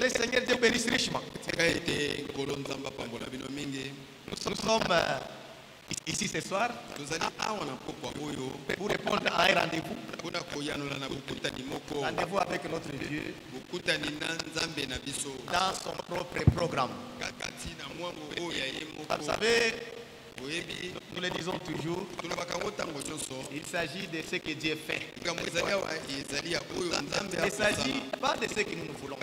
Que le Seigneur Dieu bénisse richement. Nous sommes ici ce soir pour répondre à un rendez-vous. Rendez-vous avec notre Dieu dans son propre programme. Vous savez, nous le disons toujours, il s'agit de ce que Dieu fait. Il ne s'agit pas de ce que nous voulons.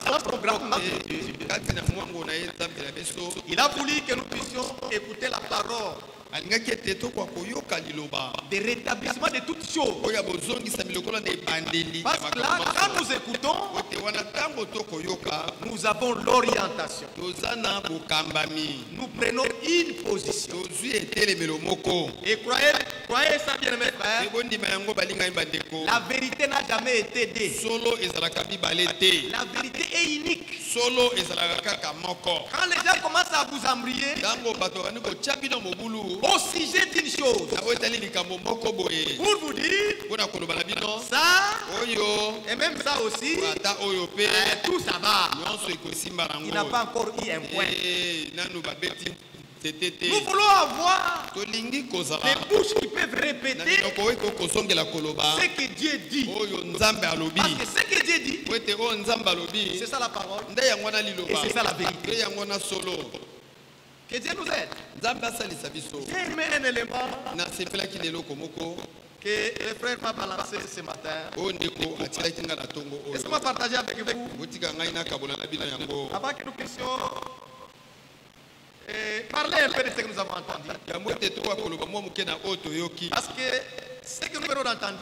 Dans son programme, il a voulu que nous puissions écouter la parole de rétablissement de toutes choses. Parce que là, quand nous écoutons, nous avons l'orientation. Nous prenons une position. Et croyez ça, bien mes frères, la vérité n'a jamais été dée. La vérité est unique. Quand les gens commencent à vous embrouiller au sujet d'une chose, pour vous dire ça, et même ça aussi, tout ça va. Il n'a pas encore eu un point. Nous voulons avoir des bouches qui peuvent répéter ce que Dieu dit. Parce que ce que Dieu dit, c'est ça la parole. Et c'est ça la vérité. Que Dieu nous aide. J'ai aimé un élément que le frère m'a balancé ce matin. Est-ce qu'on va partager avec vous avant que nous puissions parler un peu de ce que nous avons entendu? Parce que ce que nous venons d'entendre,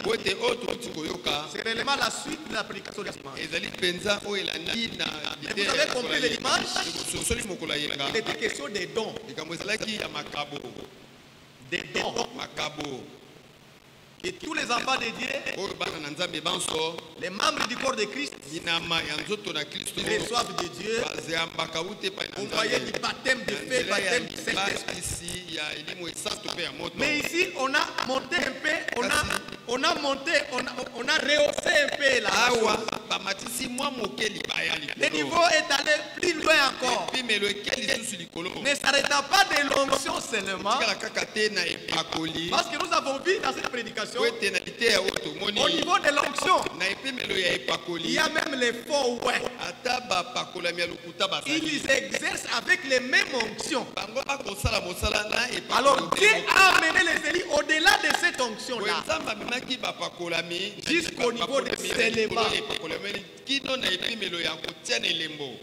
c'est réellement la suite de la prédication de dimanche. Et vous avez compris le dimanche, il était question des dons. Des dons. Et tous les enfants de Dieu, les membres du corps de Christ, reçoivent de Dieu. Vous voyez du baptême de feu, baptême du Saint-Esprit. Mais ici, on a monté un peu, on a rehaussé un peu là. Le niveau est allé plus loin encore. Ne s'arrêtant pas de l'onction seulement. Parce que nous avons vu dans cette prédication, au niveau de l'onction, il y a même les faux ouais. Ils exercent avec les mêmes onctions. Alors Dieu a amené les élus au-delà de cette onction-là, jusqu'au niveau de l'élément.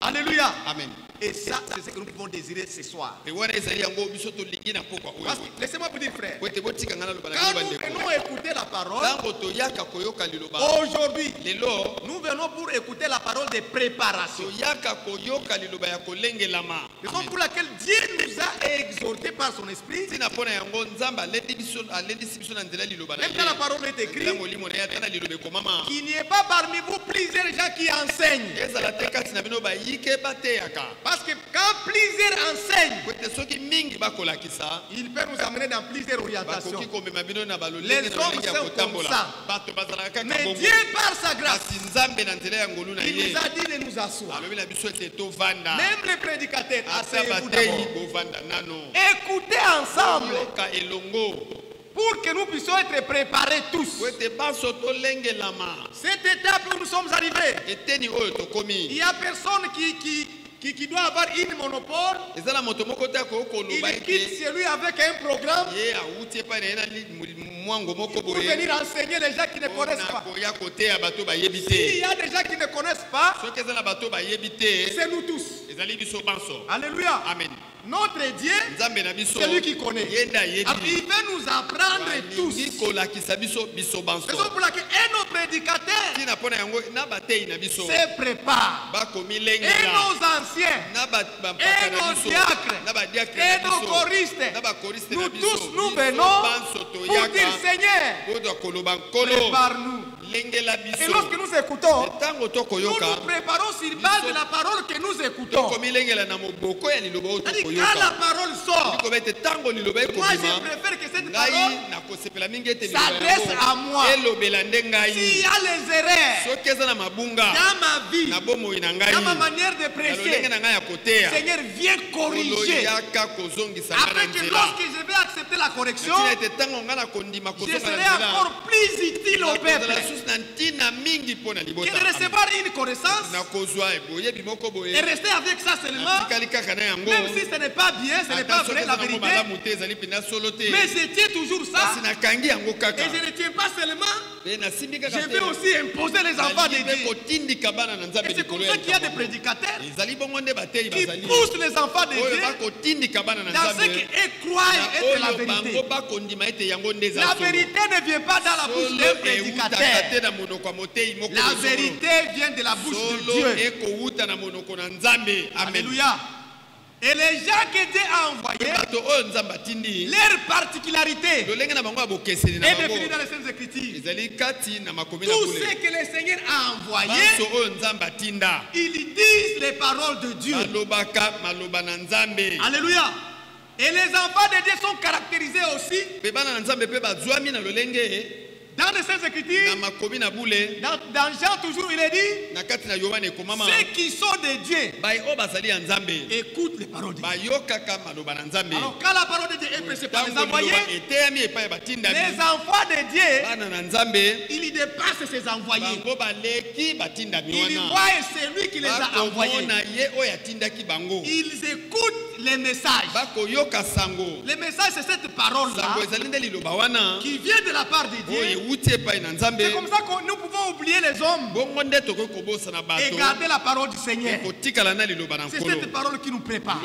Alléluia. Amen. Et ça, c'est ce que nous pouvons désirer ce soir. Laissez-moi vous dire, frère, quand nous venons écouter la parole, aujourd'hui, nous venons pour écouter la parole de préparation. Raison pour laquelle Dieu nous a exhortés par son esprit. Même quand la parole est écrite, qu'il n'y ait pas parmi vous plusieurs gens qui enseignent. Parce que quand plusieurs enseignent, il peut nous amener dans plusieurs orientations. Les hommes sont comme ça. Mais Dieu, par sa grâce, il nous a dit de nous asseoir. Même les prédicateurs, asseyez-vous d'abord. Écoutez ensemble pour que nous puissions être préparés tous. Cette étape où nous sommes arrivés, il n'y a personne qui doit avoir une monopole. Il quitte celui avec un programme pour venir enseigner les gens qui ne connaissent pas. S'il y a des gens qui ne connaissent pas, c'est nous tous. Alléluia. Amen. Notre Dieu, c'est lui qui connaît. Il veut nous apprendre tous. C'est pour laquelle nos prédicateurs se préparent. Et nos anciens, et nos diacres, et nos choristes, nous tous nous venons pour dire Seigneur, prépare-nous. Et lorsque nous écoutons, nous nous préparons sur base de la parole que nous écoutons. Quand la parole sort, moi je préfère que cette parole s'adresse à moi. S'il y a les erreurs dans ma vie, dans ma manière de prêcher, Seigneur, viens corriger. Afin que lorsque je vais accepter la correction, je serai encore plus utile au peuple. Que de recevoir une connaissance et rester avec ça seulement, même si ce n'est pas bien, ce n'est pas vrai la vérité, mais je tiens toujours ça et je ne tiens pas seulement, je vais aussi imposer les enfants de Dieu. Et c'est comme ça qu'il y a des prédicateurs qui poussent les enfants de Dieu dans ce qu'ils croient être la vérité. La vérité ne vient pas dans la bouche d'un prédicateur. La vérité vient de la bouche de Dieu. Alléluia. Et les gens que Dieu a envoyés, leur particularité est définie dans les Saintes Écritures. Tout ce que le Seigneur a envoyé, ils disent les paroles de Dieu. Alléluia. Et les enfants de Dieu sont caractérisés aussi dans les Saintes Écritures. Dans Jean toujours il est dit, ceux qui sont de Dieu écoutent les paroles de Dieu. Alors quand la parole de Dieu est prêchée par les envoyés, les enfants de Dieu, ils dépassent ces envoyés. Ils voient celui qui les a envoyés. Ils écoutent les messages. Les messages, c'est cette parole-là qui vient de la part de Dieu. C'est comme ça que nous pouvons oublier les hommes et garder la parole du Seigneur. C'est cette parole qui nous prépare.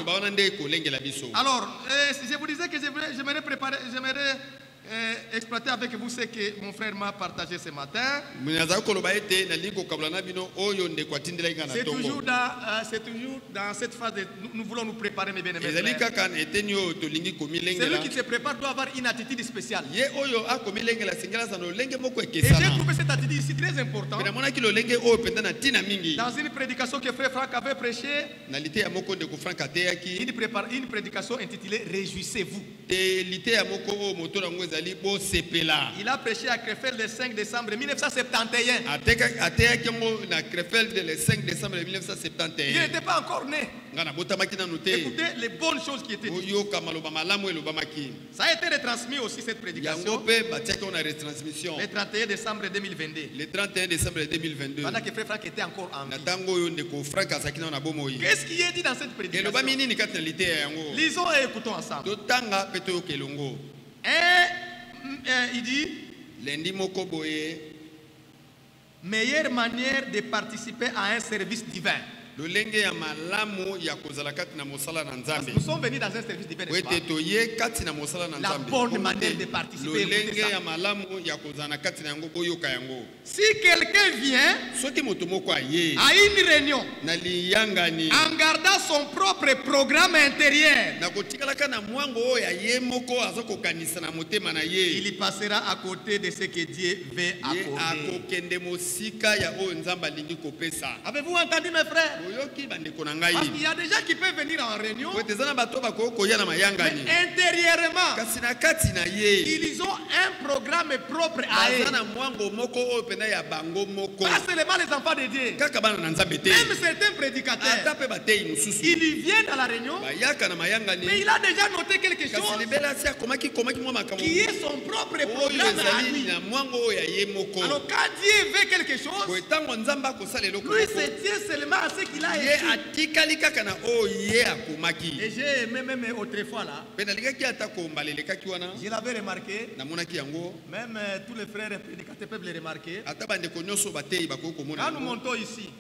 Alors, je vous disais que j'aimerais exploiter avec vous ce que mon frère m'a partagé ce matin. C'est toujours dans cette phase de nous voulons nous préparer, mes bien-aimés. Celui qui se prépare doit avoir une attitude spéciale. Et j'ai trouvé cette attitude ici très importante. Dans une prédication que frère Franck avait prêchée, une prédication intitulée Réjouissez-vous. Il a prêché à Krefeld le 5 décembre 1971. Il n'était pas encore né. Écoutez les bonnes choses qui étaient dites. Ça a été retransmis aussi cette prédication le 31 décembre 2022. Pendant que frère Franck était encore en vie. Qu'est-ce qui est dit dans cette prédication? Lisons et écoutons ensemble. Il dit meilleure manière de participer à un service divin. Nous sommes venus dans un service divin, n'est-ce pas? La bonne manière de participer. Si quelqu'un vient à une réunion en gardant son propre programme intérieur, il passera à côté de ce que Dieu veut accorder. Avez-vous entendu, mes frères? Parce qu'il y a des gens qui peuvent venir en réunion, mais intérieurement, ils ont un programme propre à eux. Pas seulement les enfants de Dieu, même certains prédicateurs, ils viennent à la réunion, mais il a déjà noté quelque chose qui est son propre programme à lui. Alors quand Dieu veut quelque chose, lui se tient seulement à ce qu'il a écrit. Et j'ai même autrefois là, je l'avais remarqué, même tous les frères prédicateurs peuvent le remarquer. Quand nous montons ici,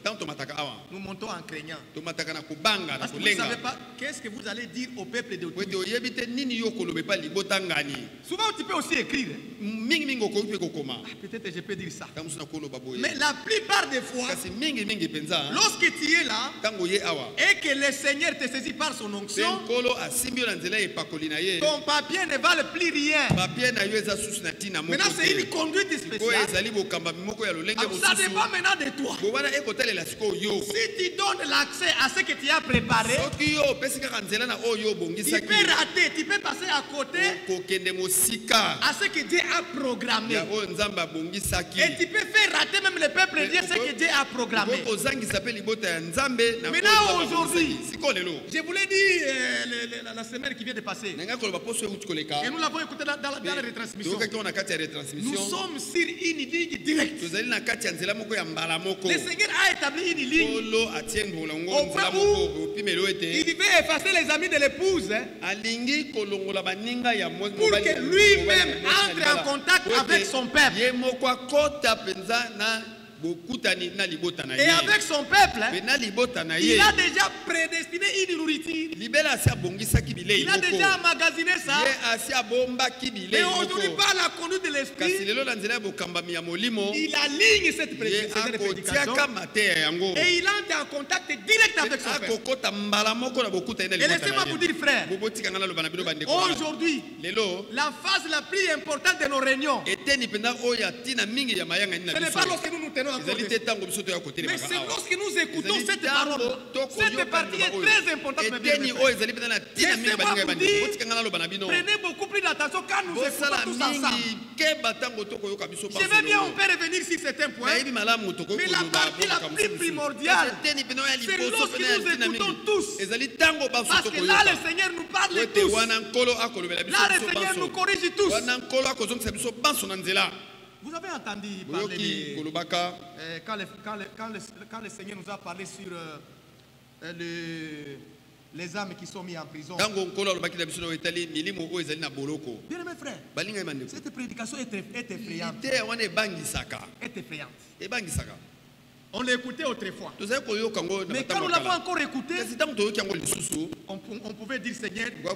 nous montons en craignant. Parce que vous ne savez pas qu'est-ce que vous allez dire au peuple de Dieu. Souvent tu peux aussi écrire. Peut-être je peux dire ça. Mais la plupart des fois, lorsque tu es là et que le Seigneur te saisit par son onction, ton papier ne vale plus rien. Maintenant, c'est une conduite spéciale. Ça dépend maintenant de toi. Si tu donnes l'accès à ce que tu as préparé, tu peux rater, tu peux passer à côté à ce que Dieu a programmé. Et tu peux faire rater même le peuple de Dieu ce que Dieu a programmé. Maintenant, aujourd'hui, je voulais dire la semaine qui vient de passer, et nous l'avons écouté dans la retransmission. Nous sommes sur une ligne directe. Le Seigneur a établi une ligne au point où il veut effacer les amis de l'épouse pour que lui-même entre en contact avec son peuple. Et avec son peuple, il a déjà prédestiné une nourriture. Il a déjà emmagasiné ça. Mais aujourd'hui, par la conduite de l'esprit, il aligne cette prédication et il entre en contact direct avec son peuple. Et laissez-moi vous dire, frère, aujourd'hui, la phase la plus importante de nos réunions, ce n'est pas lorsque nous nous tenons. Mais c'est lorsque nous écoutons cette parole. Cette partie est très importante. Prenez beaucoup plus d'attention quand nous écoutons tous ensemble. Je vais bien, on peut revenir sur certains points. Mais la partie la plus primordiale, c'est lorsque nous écoutons tous. Parce que là, le Seigneur nous parle tous. Là, le Seigneur nous corrige tous. Vous avez entendu parler quand le Seigneur nous a parlé sur les âmes qui sont mises en prison. Bien aimé frère, cette prédication est effrayante. Est effrayante. On l'écoutait autrefois. Mais quand nous l'avons encore écouté, on pouvait dire Seigneur, il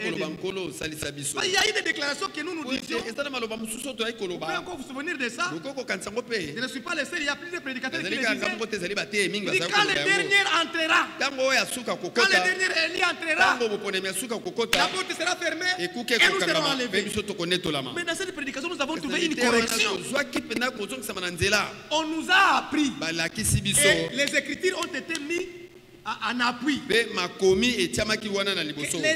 y a eu des déclarations que nous disions. Vous pouvez encore vous souvenir de ça? Je ne suis pas le seul, il y a plusieurs prédicateurs qui le disaient. Quand le dernier entrera, quand le dernier Élie entrera, la porte sera fermée et nous serons enlevés. Mais dans cette prédication, nous avons trouvé une correction. On nous a appris. Et les Écritures ont été mises en appui. Le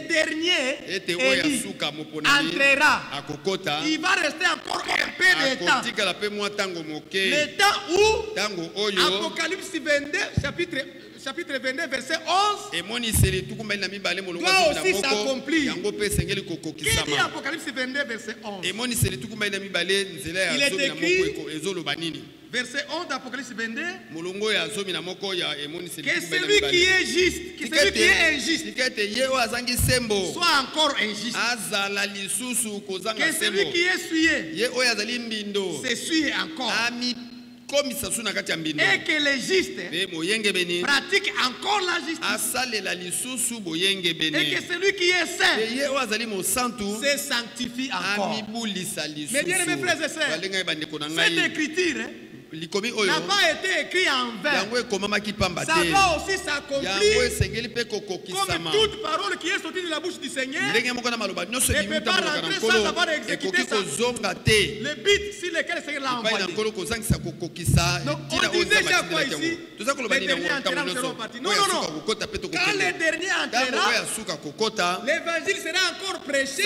dernier Élie entrera. Il va rester encore un peu de temps. Le temps où Apocalypse 22, chapitre 22, verset 11 doit aussi s'accomplir. Qui dit Apocalypse 22, verset 11? Il est écrit, verset 11 d'Apocalypse 22, que celui qui est juste, que celui qui est injuste soit encore injuste. Que celui qui est souillé s'essuie encore. Et que les justes pratiquent encore la justice. Et que celui qui est saint se sanctifie encore. Mais bien aimés frères et sœurs, cette écriture n'a pas été écrit en vain. Ça va aussi s'accomplir comme toute parole qui est sortie de la bouche du Seigneur ne peut pas rentrer sans avoir exécuté ça. Le but sur lequel le Seigneur l'a envoyé. Donc on disait chaque fois ici, les derniers entrera, nous serons partis. Non, non, non. Quand les derniers entrera, l'évangile sera encore prêché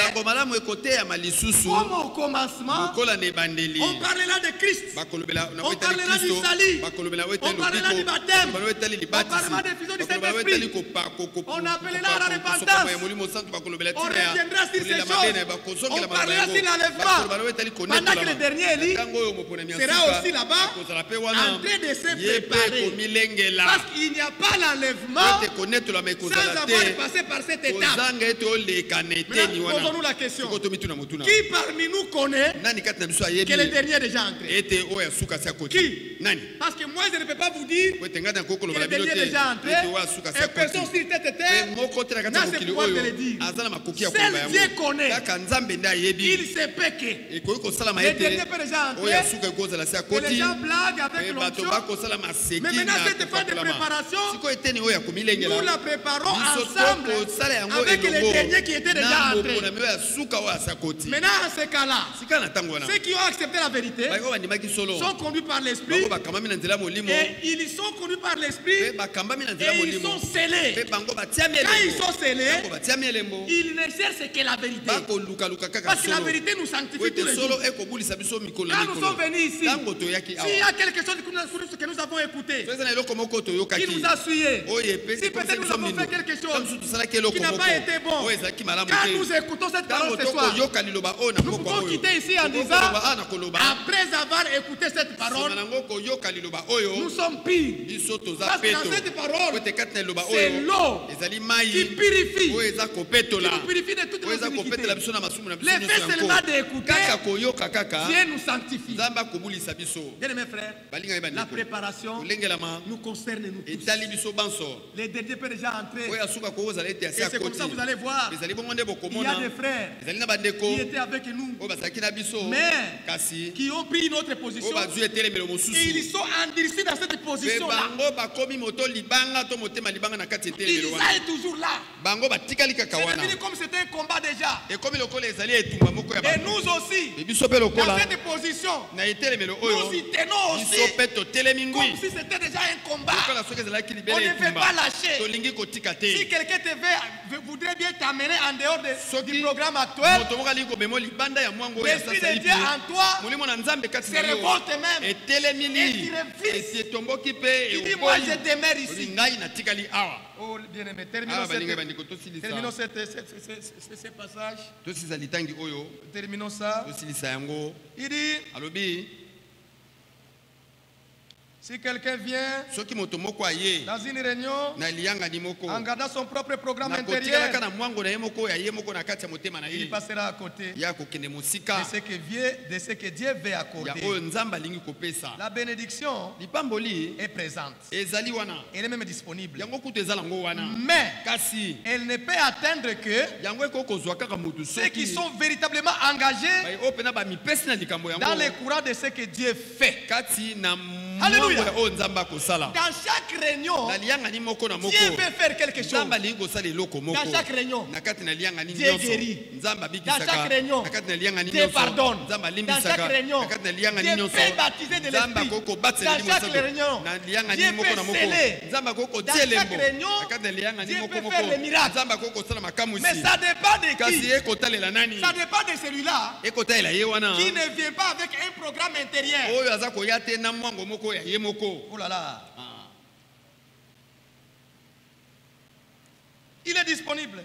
comme au commencement. On parlera de Christ. On parlera du salut. On parlera du baptême. On parlera des fusions du Saint-Esprit. On appellera à la repentance. On reviendra sur ces choses. On parlera sur l'enlèvement. Pendant que le dernier Élie sera aussi là-bas en train de se préparer. Parce qu'il n'y a pas l'enlèvement sans avoir passé par cette étape. Maintenant, posons-nous la question. Qui parmi nous connaît que le dernier est déjà entré? Qui? Parce que moi, je ne peux pas vous dire que le dernier est déjà entré. Et personne sur cette terre n'a ce pouvoir de le dire. Seul Dieu connaît. Il se peut que le dernier peut déjà entrer. Et les gens blaguent avec l'onction. Mais maintenant, cette phase de préparation, nous la préparons ensemble avec les derniers qui étaient déjà entrés. Maintenant, à ce cas-là, ceux qui ont accepté la vérité sont conduits par l'Esprit. Et ils sont conduits par l'Esprit. Et ils sont scellés. Quand ils sont scellés, ils ne cherchent que la vérité. Parce que la vérité nous sanctifie tous les jours. Quand nous sommes venus ici, s'il y a quelque chose que nous avons écouté, qui nous a suyé, si peut-être nous avons fait quelque chose qui n'a pas été bon, quand nous écoutons cette parole ce soir, nous pouvons quitter ici en disant, après avoir écouté cette parole, nous sommes pires. Parce que dans cette parole, c'est l'eau qui purifie, qui nous purifie de toutes nos iniquités. Le fait seulement d'écouter, Dieu nous sanctifie. Bien mes frères, la préparation nous concerne nous tous. Les derniers peuvent déjà entrer. Et c'est comme ça que vous allez voir. Il y a des frères qui étaient avec nous, mais qui ont pris une autre position. Et ils sont endurcis dans cette position-là. Ils sont toujours là. C'est devenu comme c'était un combat déjà. Et nous aussi, dans cette position, nous y tenons aussi, comme si c'était déjà un combat. On ne veut pas lâcher. Si quelqu'un voudrait bien t'amener en dehors du programme actuel, l'Esprit de Dieu en toi se révolte même. Et tu refuses. Tu dis, moi je demeure ici. Oh bien-aimé, terminons ce passage. Terminons ça. Il dit, si quelqu'un vient dans une réunion en gardant son propre programme intérieur, il passera à côté de ce que Dieu veut accorder. La bénédiction est présente. Elle est même disponible. Mais elle ne peut atteindre que ceux qui sont véritablement engagés dans les courants de ce que Dieu fait. Alléluia. Dans chaque réunion, Dieu veut faire quelque chose. Dans chaque réunion, Dieu guérit. Dans chaque réunion, Dieu pardonne. Dans chaque réunion, Dieu fait baptiser de l'Esprit. Dans chaque réunion, Dieu peut sceller. Dans chaque réunion, Dieu peut faire les miracles. Mais ça dépend de qui? Ça dépend de celui-là qui ne vient pas avec un programme intérieur. Oh là là. Il est disponible.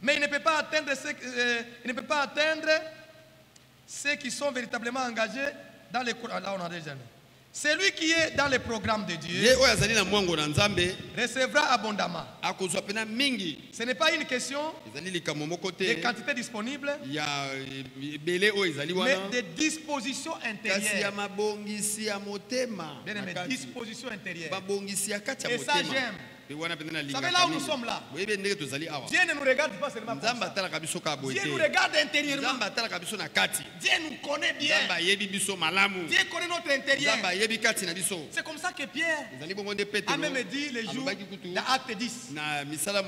Mais il ne peut pas atteindre ceux qui sont véritablement engagés dans les cours. Là, on a déjà. Celui qui est dans le programme de Dieu recevra abondamment. Ce n'est pas une question de quantité disponible, mais de disposition intérieure. Bien-aimé, disposition intérieure. Et ça, j'aime. Vous savez là où nous sommes là, Dieu ne nous regarde pas seulement comme ça. Dieu nous regarde intérieurement. Dieu nous connaît bien. Dieu connaît notre intérieur. C'est comme ça que Pierre a même dit les jours d'Acte 10.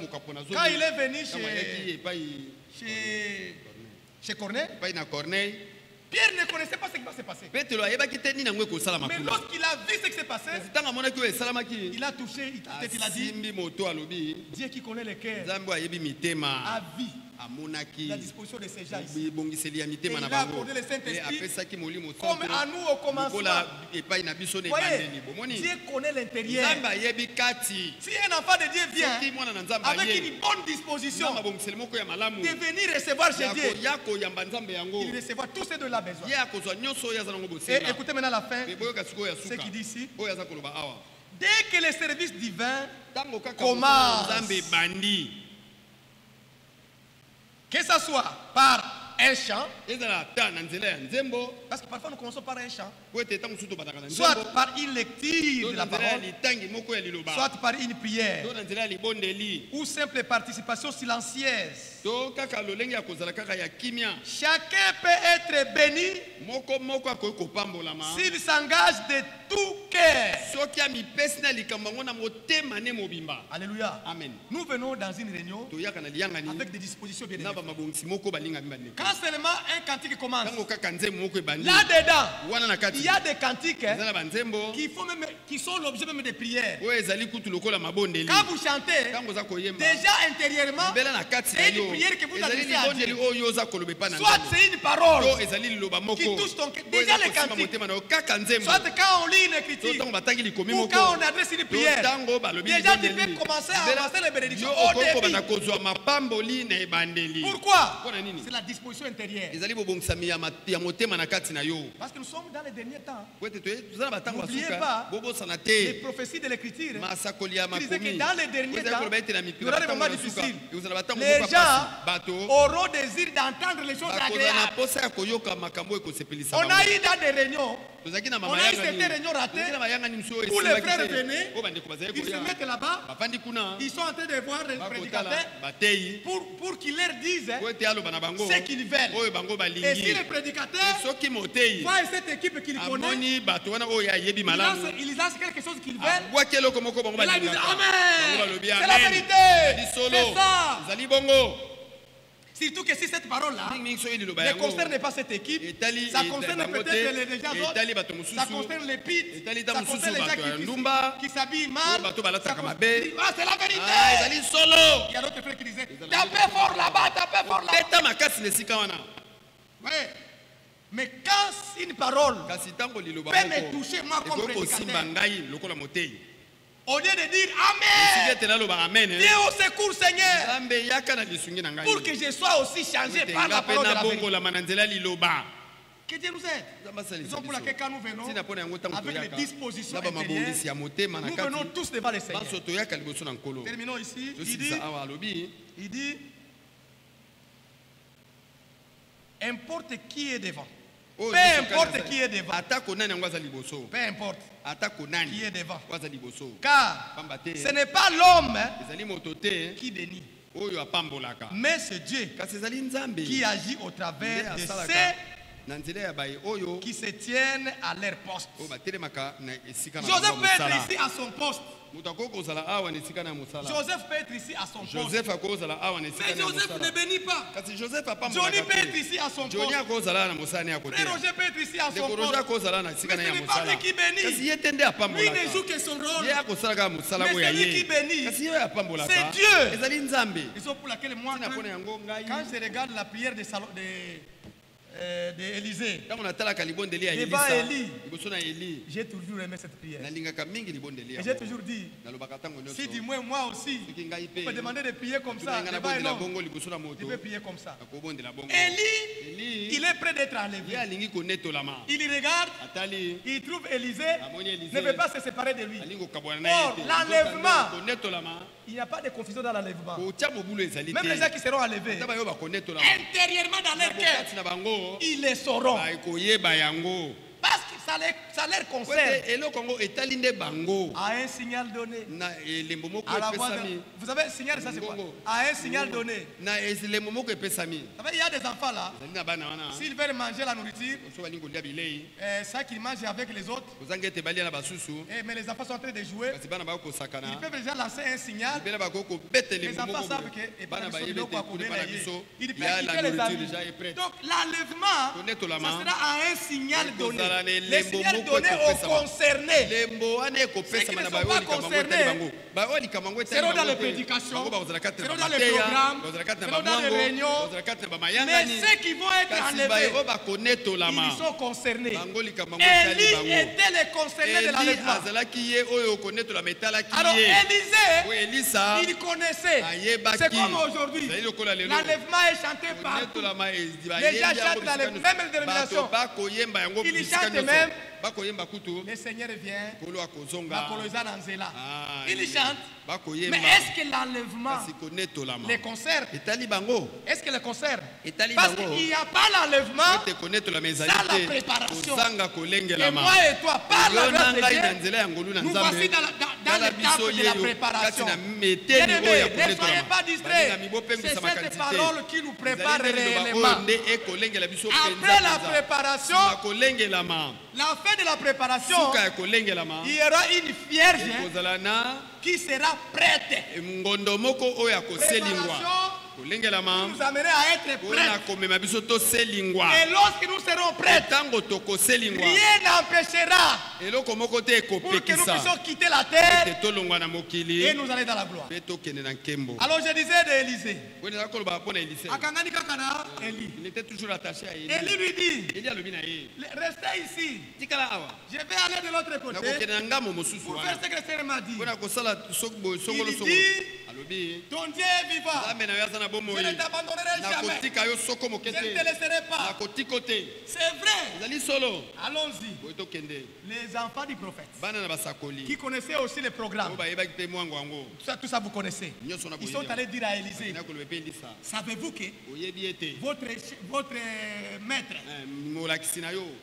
Quand il est venu chez Corneille, Pierre ne connaissait pas ce qui va se passer. Mais lorsqu'il a vu ce qui s'est passé, il a touché, il a dit, Dieu qui connaît les cœurs a vu la disposition de ces gens ici. Et il a accordé le Saint-Esprit comme à nous au commencement. Voyez, Dieu connaît l'intérieur. Si un enfant de Dieu vient avec une bonne disposition de venir recevoir chez Dieu, il recevra tout ce dont il a besoin. Et écoutez maintenant la fin, ce qu'il dit ici. Dès que le service divin commence, que ce soit par un chant, parce que parfois nous commençons par un chant, soit par une lecture de la parole, soit par une prière, ou simple participation silencieuse. Chacun peut être béni s'il s'engage de tout cœur. Alléluia. Amen. Nous venons dans une réunion avec des dispositions bien définies. Quand seulement un cantique commence, là-dedans, il y a des cantiques qui sont l'objet même des prières. Quand vous chantez, déjà intérieurement, c'est une prière que vous adressez à Dieu. Soit c'est une parole qui touche ton cœur. Déjà les cantiques. Soit quand on lit une écriture ou quand on adresse une prière, déjà tu peux commencer à avancer les bénédictions au début. Pourquoi? C'est la disposition intérieure. Parce que nous sommes dans les derniers temps. N'oubliez pas les prophéties de l'écriture qui disaient que dans les derniers temps, il y aura des moments difficiles. Les gens auront désir d'entendre les choses agréables. On a eu dans des réunions, on a eu certaines réunions ratées où les frères venaient, ils se mettent là-bas, ils sont en train de voir les prédicateurs pour qu'ils leur disent ce qu'ils veulent. Et si les prédicateurs voient cette équipe qu'ils connaissent, ils lancent quelque chose qu'ils veulent, et là ils disent Amen, c'est la vérité, c'est ça. Surtout que si cette parole-là ne concerne pas cette équipe, ça concerne peut-être les gens d'autres, ça concerne les pits, ça concerne les gens qui s'habillent mal. Ah, c'est la vérité. Il y a d'autres frères qui disaient tapez fort là-bas, tapez fort là-bas. Oui. Mais quand une parole peut me toucher moi comme prédicateur, au lieu de dire Amen, viens au secours Seigneur, pour que je sois aussi changé par la parole de la vérité. Que Dieu nous aide. Raison pour laquelle quand nous venons avec les dispositions intérieures, nous venons tous devant le Seigneur. Terminons ici. Il dit importe qui est devant. Peu importe qui est devant. Peu importe qui est devant. Car ce n'est pas l'homme qui bénit, mais c'est Dieu qui agit au travers de ceux qui se tiennent à leur poste. Joseph peut être ici à son poste. Joseph peut être ici à son poste. Mais Joseph ne bénit pas. Johnny peut être ici à son poste. Frère Roger peut être ici à son poste. Mais ce n'est pas lui qui bénit. Lui ne joue que son rôle. Mais celui qui bénit, c'est Dieu. Raison pour laquelle moi, quand je regarde la prière d'Élisée devant Élie, j'ai toujours aimé cette prière. Et j'ai toujours dit, si du moins moi aussi, on peut demander de prier comme ça, je peux prier comme ça. Élie, il est prêt d'être enlevé. Il regarde, il trouve Élisée, ne veut pas se séparer de lui. Or, l'enlèvement, il n'y a pas de confusion dans l'enlèvement. Même les gens qui seront enlevés, intérieurement dans leur cœur, ils les sauront. Parce que ça leur concerne. À un signal donné. À la voix vous savez, signal, ça c'est quoi? À un signal donné. Vous savez, il y a des enfants là. S'ils veulent manger la nourriture, ça qu'ils mangent avec les autres. Mais les enfants sont en train de jouer. Ils peuvent déjà lancer un signal. Les enfants savent que il peut les amis. Donc l'enlèvement, ça sera à un signal donné. Les signaux donnés aux concernés. Ceux qui ne sont pas concernés seront dans les prédications, seront dans les programmes, seront dans les réunions. Mais ceux qui vont être enlevés, ils sont concernés. Élie était le concerné de l'enlèvement. Alors Élisée, il connaissait. C'est comme aujourd'hui. L'enlèvement est chanté partout. Les gens chantent dans les mêmes dénominations. Ils chantent même le Seigneur vient. Il chante. Mais est-ce que l'enlèvement les concerne? Est-ce que les concerne? Parce qu'il n'y a pas l'enlèvement sans la préparation. Et moi et toi, par la grâce de Dieu, nous voici dans l'étape de la préparation. Bien-aimés, ne soyez pas distraits. C'est cette parole qui nous prépare réellement. Après la préparation, la fin de la préparation, il y aura une vierge qui sera prête. Préparation nous amènerait à être prêts. Et lorsque nous serons prêts, rien n'empêchera pour que nous puissions quitter la terre et nous aller dans la gloire. Alors je disais d'Élisée, il était toujours attaché à Élie. Élie lui dit, restez ici. Je vais aller de l'autre côté pour faire ce que le Seigneur m'a dit. Il dit, ton Dieu est vivant. Je ne t'abandonnerai jamais. Je ne te laisserai pas. C'est vrai. Allons-y. Les enfants du prophète qui connaissaient aussi les programmes. Tout ça vous connaissez. Ils sont allés dire à Élisée, savez-vous que votre maître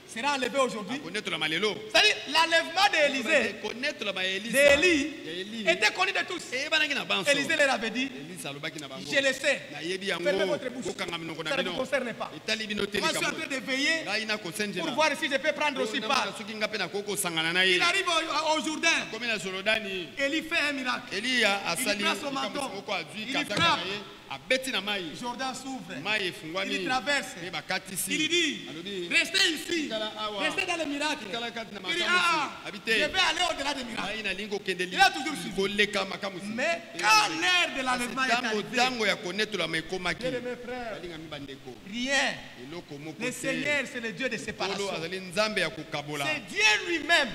sera enlevé aujourd'hui? C'est-à-dire l'enlèvement d'Élie était connu de tous. Élisée leur avait dit, je le sais, fermez votre bouche, ça ne vous concerne pas. Moi je suis en train de veiller pour voir si je peux prendre aussi part. Il arrive au Jourdain, Élie fait un miracle, il prend son manteau, il frappe. Jourdain s'ouvre, il traverse, il dit, restez ici, restez dans le miracle. Il dit, je vais aller au-delà des miracles. Il a toujours suivi. Mais quand l'heure de l'enlèvement est arrivée, rien. Le Seigneur, c'est le Dieu de séparation. C'est Dieu lui-même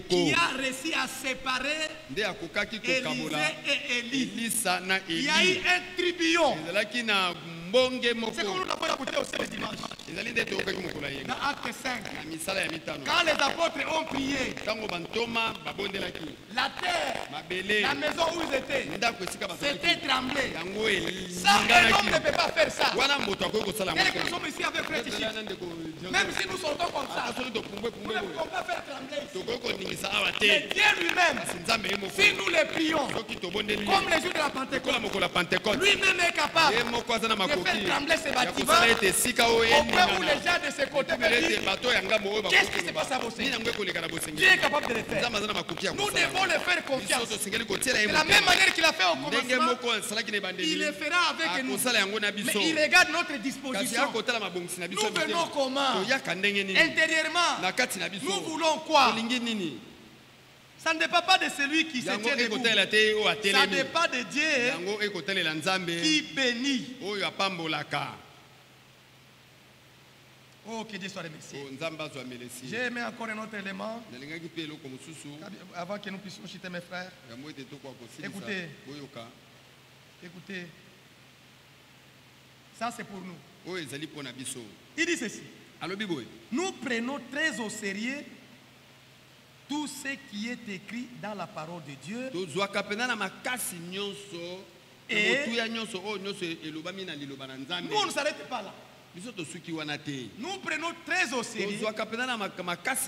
qui a réussi à séparer Élisée et Élie. Il y a eu un tribillon. C'est comme nous l'avons écouté aussi le dimanche. Dans Acte 5, quand les apôtres ont prié, la terre, la maison où ils étaient, c'était tremblé. Ça, un homme ne peut pas faire ça. Dès que nous sommes ici avec Frère Tichit, même si nous sortons comme ça, nous ne pouvons pas faire trembler ici. Mais Dieu lui-même, si nous les prions, comme les jours de la Pentecôte, lui-même est capable de faire trembler ces bâtiments au point où les gens de ce côté me disent, qu'est-ce qui se passe à vos seigneurs? Dieu est capable de le faire. Nous devons le faire confiance. De la même manière qu'il a fait au commencement, il le fera avec nous. Mais il regarde notre disposition. Nous venons comment? Intérieurement, nous voulons quoi? Ça ne dépend pas de celui qui se tient debout. Ça dépend de Dieu qui bénit. Oh, que Dieu soit remercié. J'ai aimé encore un autre élément avant que nous puissions chuter mes frères. Écoutez. Écoutez. Ça c'est pour nous. Il dit ceci. Nous prenons très au sérieux tout ce qui est écrit dans la parole de Dieu. Et nous on ne s'arrête pas là. Nous prenons très au sérieux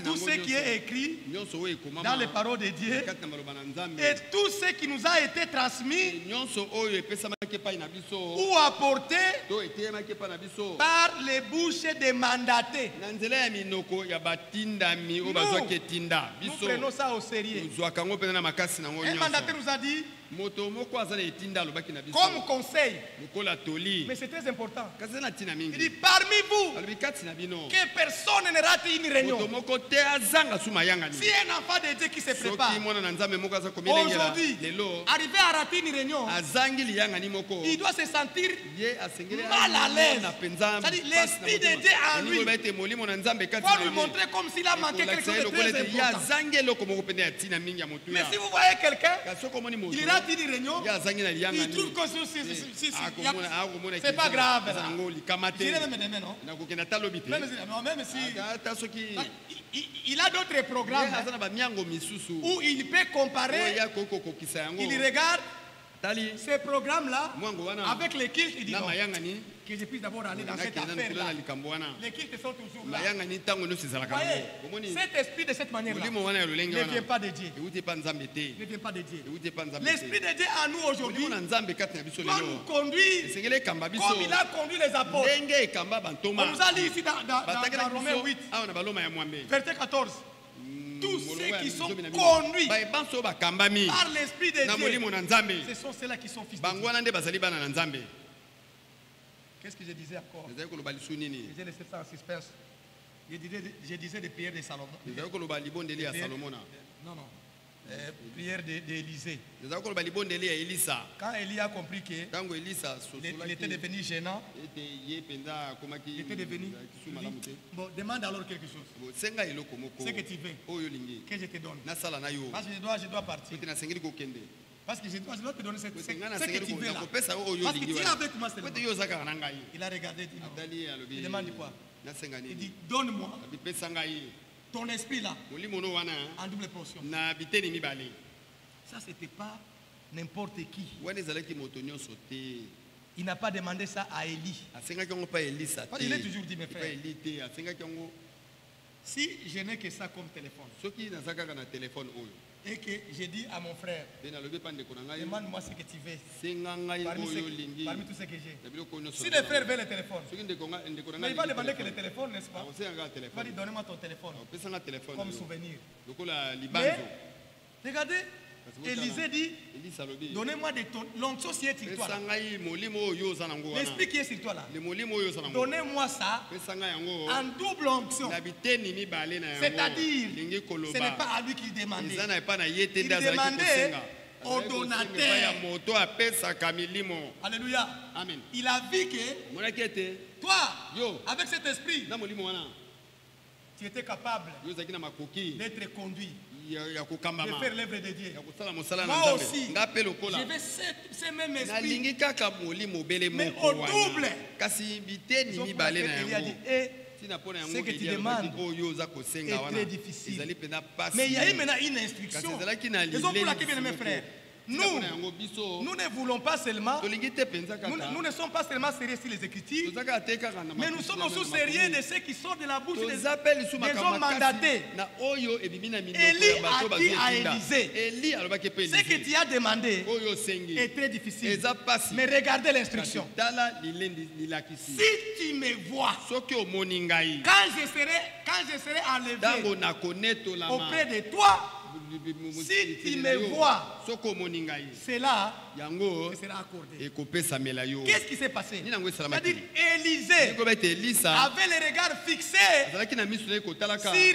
tout ce qui est écrit dans les paroles de Dieu et tout ce qui nous a été transmis ou apporté par les bouches des mandatés. Nous prenons ça au sérieux. Un mandataire nous a dit, comme conseil, mais c'est très important. Il dit, parmi vous, que personne ne rate une réunion. Si un enfant de Dieu qui se prépare, aujourd'hui, arriver à rater une réunion, il doit se sentir mal à l'aise. C'est-à-dire, l'esprit de Dieu en lui va lui montrer comme s'il a manqué quelque chose de très important. Mais si vous voyez quelqu'un, il rate a une réunion, il trouve que c'est pas grave. Même si il a d'autres programmes où il peut comparer, il regarde ces programmes-là avec les cultes, il dit non, que je puisse d'abord aller dans cette affaire-là. Les cultes sont toujours là. Voyez, cet esprit de cette manière-là ne vient pas de Dieu. Ne vient pas de Dieu. L'esprit de Dieu en nous aujourd'hui doit nous conduire comme il a conduit les apôtres. On nous a dit ici dans Romains 8, verset 14. Tous ceux qui sont conduits par l'esprit de Dieu, ce sont ceux-là qui sont fils de Dieu. Qu'est-ce que je disais encore? J'ai laissé ça en suspense. Je disais des prières de Salomon. Non, non. Prière d'Élisée. Quand Élie a compris qu'il était devenu gênant, il était devenu. Bon, demande alors quelque chose. Ce que tu veux, que je te donne. Parce que je dois partir. Parce que je dois te donner ce que tu veux là. Parce que tu es avec moi seulement. Il a regardé et dit non. Il demande quoi? Il dit donne-moi ton esprit là en double portion. Ça c'était pas n'importe qui. Il n'a pas demandé ça à Élie. Il a toujours dit mes frères, si je n'ai que ça comme téléphone et que j'ai dit à mon frère, demande-moi ce que tu veux parmi tout ce que j'ai. Si le frère veut le téléphone, mais il va demander que le téléphone, n'est-ce pas? Il va dire donne-moi ton téléphone comme souvenir. Mais regardez, Élisée dit donnez-moi de l'onction qui est sur toi là. L'esprit qui est sur toi là, donnez-moi ça en double onction. C'est-à-dire, ce n'est pas à lui qu'il demandait. Il demandait au donateur. Alléluia. Amen. Il a vu que toi, avec cet esprit, tu étais capable d'être conduit, de faire l'œuvre de Dieu. Moi aussi, je vais ce même esprit, mais au double. Il a dit, ce que tu demandes est très difficile. Mais il y a eu maintenant une instruction. Raison pour laquelle, bien mes frères, nous ne voulons pas seulement, nous ne sommes pas seulement sérieux sur les Écritures, mais nous sommes aussi sérieux de ceux qui sortent de la bouche des hommes mandatés. Élie a dit à Élisée, ce que tu as demandé est très difficile, mais regardez l'instruction. Si tu me vois, quand je serai enlevé auprès de toi, si tu me vois, cela sera accordé. Qu'est-ce qui s'est passé? C'est-à-dire Élisée avait le regard fixé sur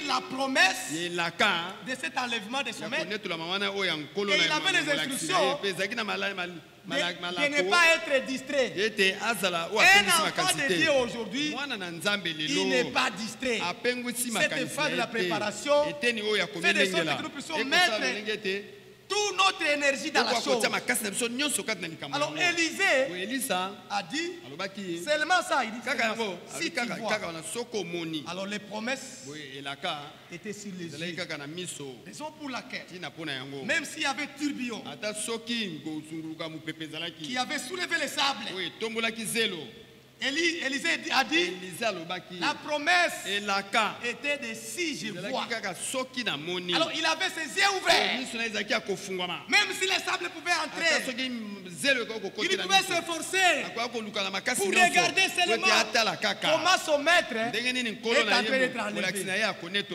la promesse de cet enlèvement de son maître. Et il avait les instructions de ne pas être distrait. Un enfant de Dieu aujourd'hui, il n'est pas distrait. Cette phase de la préparation fait de sorte que nous puissions mettre toute notre énergie dans la chose. Alors Élisée a dit seulement ça. Il dit si tu vois. Alors les promesses étaient sur les yeux. Raison pour laquelle, même s'il y avait tourbillon qui avait soulevé les sables, Élisée a dit la promesse était de si je vois. Alors il avait ses yeux ouverts. Même si les sables pouvaient entrer, il pouvait s'efforcer pour regarder seulement comment son maître est en train d'être enlevé.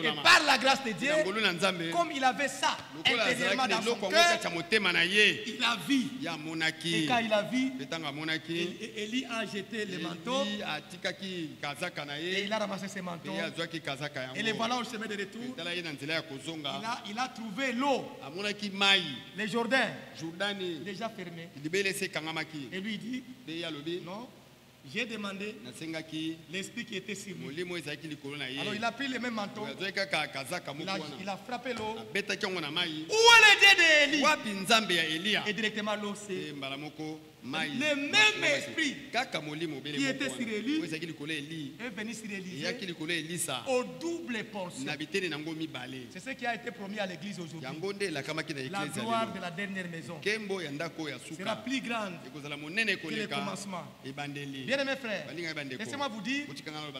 Et par la grâce de Dieu, comme il avait ça intérieurement dans son cœur, il a vu. Et quand il a vu, Élie a jeté le manteau. Et il a ramassé ses manteaux. Et les voilà au chemin de retour. Il a trouvé l'eau. Le Jourdain déjà fermé. Et lui dit non, J'ai demandé l'esprit qui était sur lui. Alors il a pris le même manteau. Il a frappé l'eau. Où est le Dieu d'Élie? Et directement l'eau s'est... Le même esprit qui était sur Élie est venu sur Élisée au double portion. C'est ce qui a été promis à l'église aujourd'hui. La gloire de la dernière maison sera plus grande que le commencement. Bien aimés frères, laissez-moi vous dire,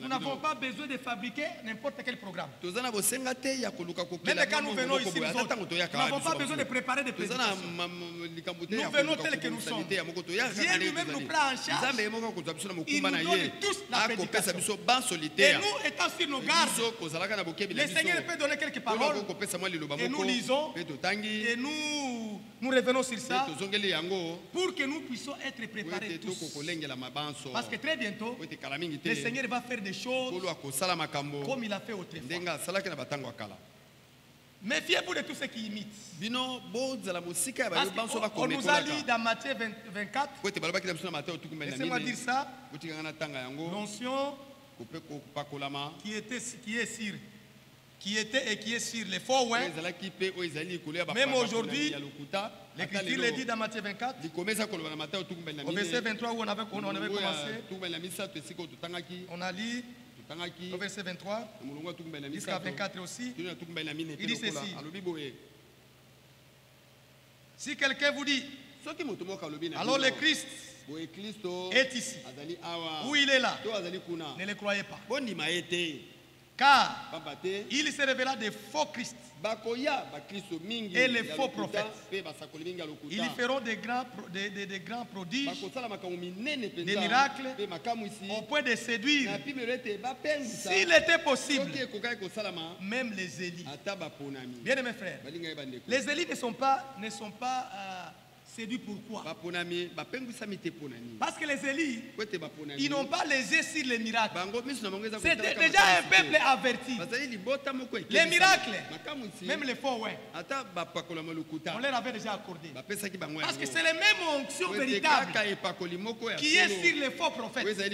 nous n'avons pas besoin de fabriquer n'importe quel programme. Même quand nous venons ici, nous n'avons pas besoin de préparer des prédications. Nous venons tels que nous sommes. Dieu lui-même nous prend en charge. Il nous donne tous la prédication. Et nous, étant sur nos gardes, le Seigneur peut donner quelques paroles. Et nous lisons. Et nous revenons sur ça pour que nous puissions être préparés tous. Parce que très bientôt, le Seigneur va faire des choses comme il a fait autrefois. Méfiez-vous de tous ceux qui imitent. Parce qu'on nous a dit dans Matthieu 24, laissez-moi dire ça, l'onction qui était et qui est sur les faux oins. Même aujourd'hui, l'Écriture le dit dans Matthieu 24, au verset 23 où on avait commencé, on a lu au verset 23 jusqu'à 24 aussi. Il dit ceci: si quelqu'un vous dit, alors le Christ est ici, ou il est là, ne le croyez pas. Car il se révéla des faux Christ et les faux prophètes. Ils feront des grands prodiges, des miracles, au point de séduire, s'il était possible, même les Élis. Bien aimés frères, les Élis ne sont pas séduits pourquoi? Parce que les Élis, ils n'ont pas les yeux sur les miracles. C'était déjà un peuple averti. Les miracles, même les faux, ouais, on leur avait déjà accordé. Parce que c'est la même onction véritable qui est sur les faux prophètes. C'est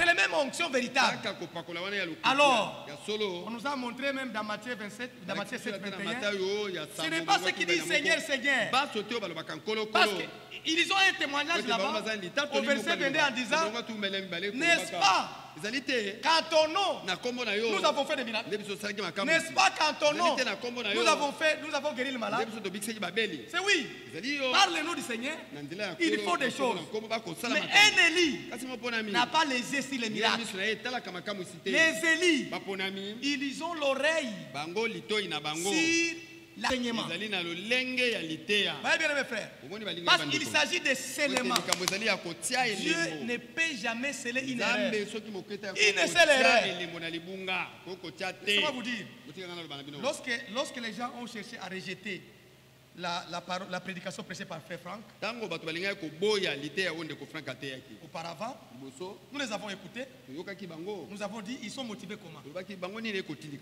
la même onction véritable. Alors, on nous a montré même dans Matthieu 27, dans Matthieu 7, 21, ce n'est pas ce qui dit Seigneur, Seigneur. Parce qu'ils ont un témoignage là-bas au verset 22 en disant, n'est-ce pas, qu'en ton nom, nous avons fait des miracles. N'est-ce pas qu'en ton nom, nous avons guéri le malade? C'est oui. Parle-nous du Seigneur. Il faut des choses. Mais un Élie n'a pas les yeux sur les miracles. Les Élis, ils ont l'oreille sur l'enseignement. Voyez bien mes frères, parce qu'il s'agit de scellement. Dieu ne peut jamais sceller une erreur. Il ne scelle l'erreur. Laissez-moi vous dire, lorsque les gens ont cherché à rejeter la prédication prêchée par Frère Franck, auparavant, nous les avons écoutés. Nous avons dit, ils sont motivés comment?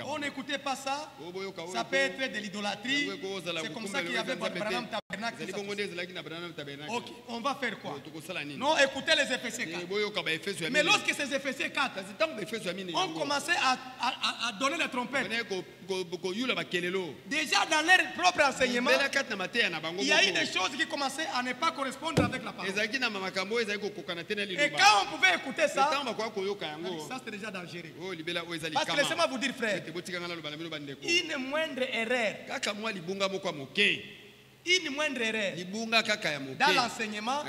On n'écoutait pas ça. Ça peut être de l'idolâtrie. C'est comme ça qu'il y avait Branham Tabernacle. Ok, on va faire quoi? Non, écoutez les Éphésiens 4. Mais lorsque ces Éphésiens 4 ont commencé à donner la trompette, déjà dans leur propre enseignement, il y a eu des choses qui commençaient à ne pas correspondre avec la parole. Et quand on pouvait écouter ça, ça c'était déjà dangereux. Parce que laissez-moi vous dire, frère, une moindre erreur, une moindre erreur dans l'enseignement,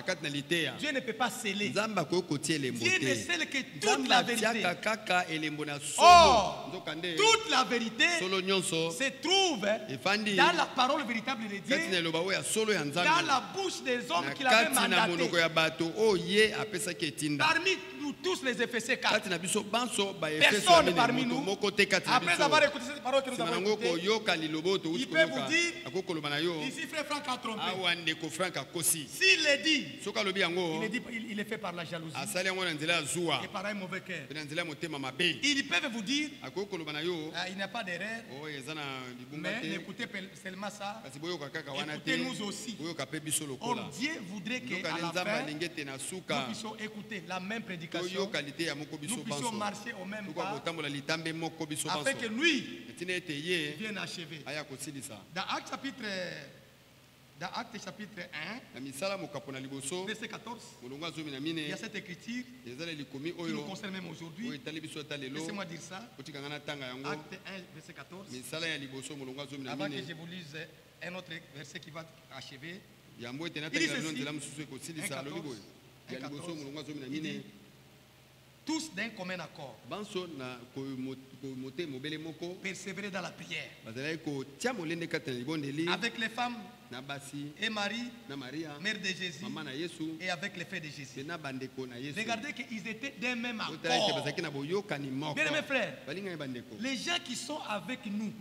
Dieu ne peut pas sceller. Dieu ne scelle que toute la vérité. Or, toute la vérité se trouve dans la parole véritable de Dieu, dans la bouche des hommes qu'il avait mandatés. Parmi nous tous les Éphésiens 4, personne parmi nous, après avoir écouté cette parole que nous avons écoutée, il peut vous dire, ici Frère Franck a trompé. S'il le dit, il est fait par la jalousie et par un mauvais cœur. Ils peuvent vous dire, il n'y a pas d'erreur, Mais n'écoutez seulement ça. Écoutez-nous aussi. Or, Dieu voudrait qu'à la fin, nous puissions écouter la même prédication. Nous puissions marcher au même pas. Afin que lui vienne achever. Dans Actes chapitre 1, verset 14, il y a cette écriture qui nous concerne même aujourd'hui. Laissez-moi dire ça. Acte 1, verset 14. Avant que je vous lise un autre verset qui va achever. Il dit ceci, 1, 14, il dit, tous d'un commun accord, persévérer dans la prière, avec les femmes et Marie, mère de Jésus, et avec les frères de Jésus. Regardez qu'ils étaient d'un même accord. Bien aimés frères, les gens qui sont avec nous,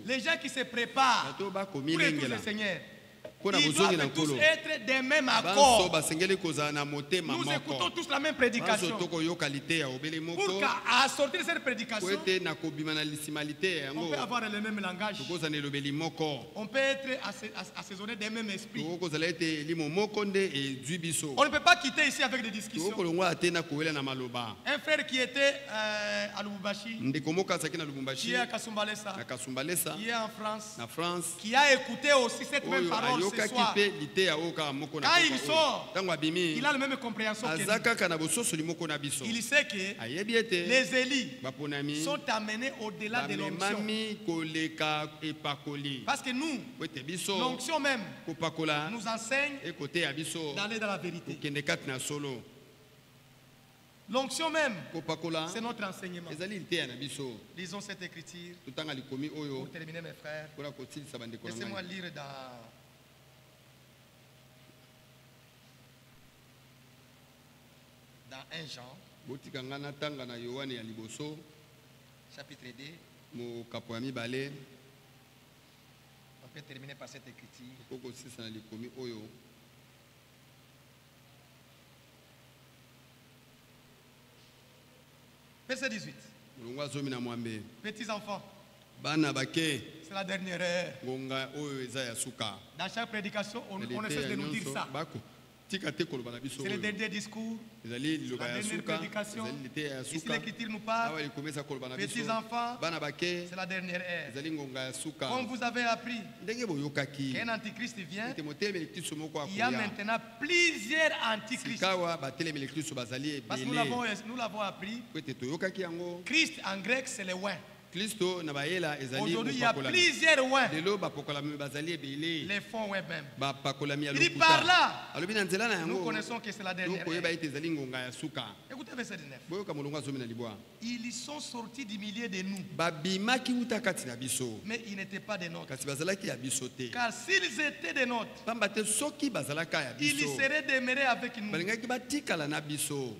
les gens qui se préparent pour écouter le Seigneur, ils doivent tous être des mêmes accords. Nous écoutons tous la même prédication. Pour qu'à sortir de cette prédication, on peut avoir le même langage. On peut être assaisonné des mêmes esprits. On ne peut pas quitter ici avec des discussions. Un frère qui était à Lubumbashi, qui est à Kasumbalesa, qui est en France, qui a écouté aussi cette même parole ce soir. Quand il sort, il a la même compréhension que nous. Il sait que les Élis sont amenés au-delà de l'onction. Parce que nous, l'onction même nous enseigne d'aller dans la vérité. L'onction même, c'est notre enseignement. Lisons cette écriture pour terminer, mes frères. Laissez-moi lire dans 1 Jean, chapitre 2. On peut terminer par cette écriture. Verset 18. Petits enfants, c'est la dernière heure. Dans chaque prédication, on ne cesse de nous dire ça. C'est le dernier discours, la dernière prédication. Ici l'Écriture nous parle. Petits enfants, c'est la dernière ère. Comme vous avez appris qu'un antichrist vient, il y a maintenant plusieurs antichrists. Parce que nous l'avons appris. Christ en grec, c'est le oin. Aujourd'hui, il y a plusieurs ouins. Les fonds ouins même. Il dit par là, nous connaissons que c'est la dernière ère. Écoutez verset 19. Ils sont sortis du milieu de nous, mais ils n'étaient pas des nôtres. Car s'ils étaient des nôtres, ils seraient demeurés avec nous.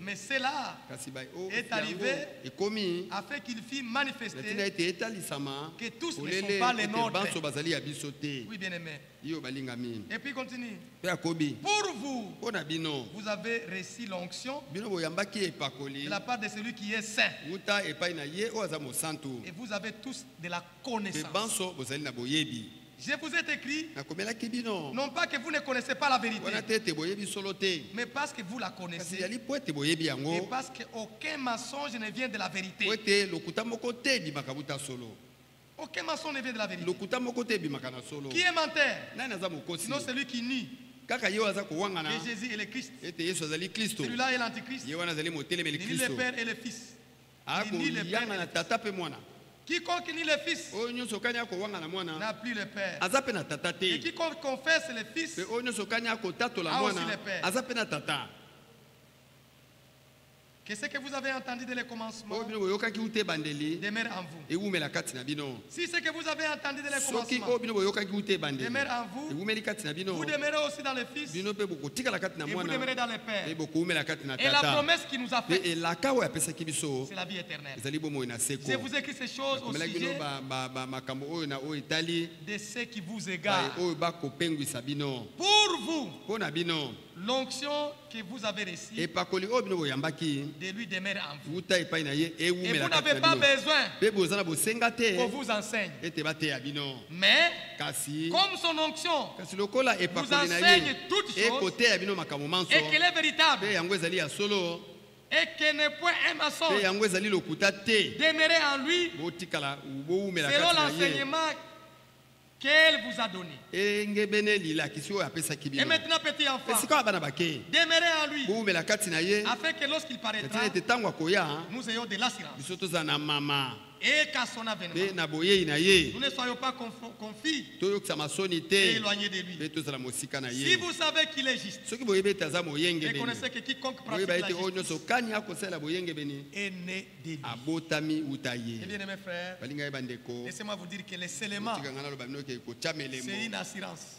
Mais cela est arrivé afin qu'il fût manifesté que tous ne sont pas les nôtres. Oui, bien aimé. Et puis continue. Pour vous, vous avez reçu l'onction de la part de celui qui est saint. Et vous avez tous de la connaissance. Je vous ai écrit, non pas que vous ne connaissez pas la vérité, mais parce que vous la connaissez. Et parce qu'aucun mensonge ne vient de la vérité. Aucun mensonge ne vient de la vérité. Qui est menteur? Sinon celui qui nie que Jésus est le Christ. Celui-là est l'antichrist. Il nie le Père et le Fils. Il nie le Père et le Fils. Quiconque nie le Fils n'a plus le Père. Et quiconque confesse le Fils a aussi le Père. Que ce que vous avez entendu dès le commencement demeure en vous. Si ce que vous avez entendu dès le commencement demeure en vous, vous demeurez aussi dans le Fils et vous demeurez dans le Père. Et la promesse qu'il nous a faite, c'est la vie éternelle. Je vous écris ces choses au sujet de ceux qui vous égarent. Pour vous, l'onction que vous avez reçue de lui demeure en vous. Et vous n'avez pas besoin qu'on vous enseigne. Mais comme son onction vous enseigne toutes choses et qu'elle est véritable et qu'elle n'est point un mensonge, demeurez en lui selon l'enseignement qu'elle vous a donné. Et maintenant, petit enfant, demeurez en lui afin que lorsqu'il paraîtra, nous ayons de l'assurance. Et qu'à son avènement, nous ne soyons pas confis et éloignés de lui. Si vous savez qu'il est juste, et connaissez que quiconque pratique la justice est né de lui. Et bien aimés frères, laissez-moi vous dire que les scellements, c'est une assurance.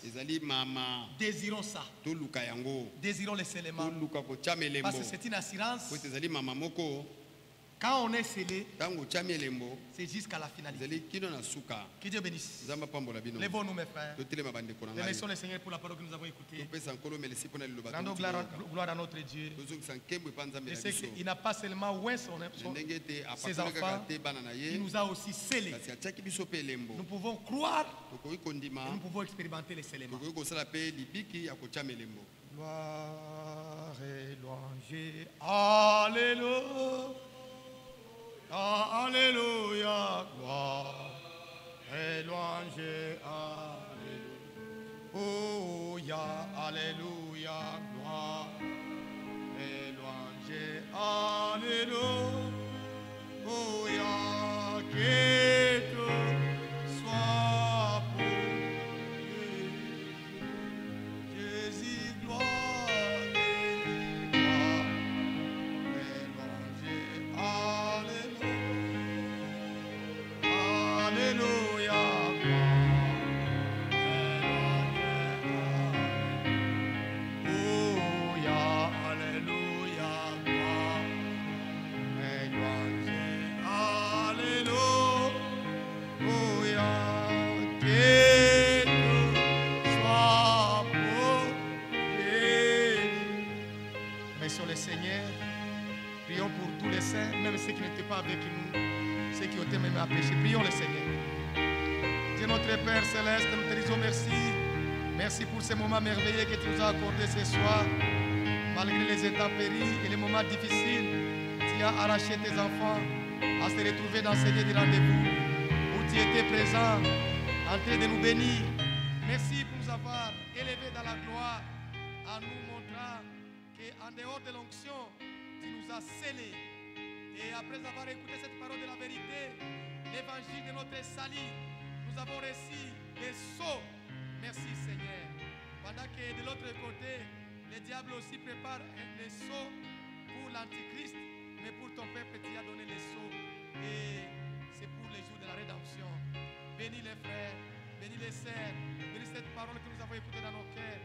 Désirons ça. Désirons les scellements. Parce que c'est une assurance. Quand on est scellé, c'est jusqu'à la finalité. Que Dieu bénisse. Lèvons-nous, mes frères. Remercions le Seigneur pour la parole que nous avons écoutée. Rendons gloire à notre Dieu. Je sais qu'il n'a pas seulement oué ses enfants, il nous a aussi scellés. Nous pouvons croire et nous pouvons expérimenter les scellements. Gloire et louange. Alléluia. Alléluia, gloire et louange, alléluia, alléluia, gloire et louange, alléluia, que tout soit pour Jésus, gloire. Prions pour tous les saints, même ceux qui n'étaient pas avec nous, ceux qui ont été même à pécher. Prions le Seigneur. Dieu notre Père Céleste, nous te disons merci. Merci pour ces moments merveilleux que tu nous as accordés ce soir. Malgré les intempéries et les moments difficiles, tu as arraché tes enfants à se retrouver dans ces lieux de rendez-vous où tu étais présent, en train de nous bénir. Merci pour nous avoir élevés dans la gloire, en nous montrant qu'en dehors de l'onction, tu nous as scellés. Et après avoir écouté cette parole de la vérité, l'évangile de notre salut, nous avons reçu les sceaux. Merci Seigneur. Pendant que de l'autre côté, le diable aussi prépare les sceaux pour l'antichrist, mais pour ton peuple, tu as donné les sceaux. Et c'est pour les jours de la rédemption. Bénis les frères, bénis les sœurs, bénis cette parole que nous avons écoutée dans nos cœurs.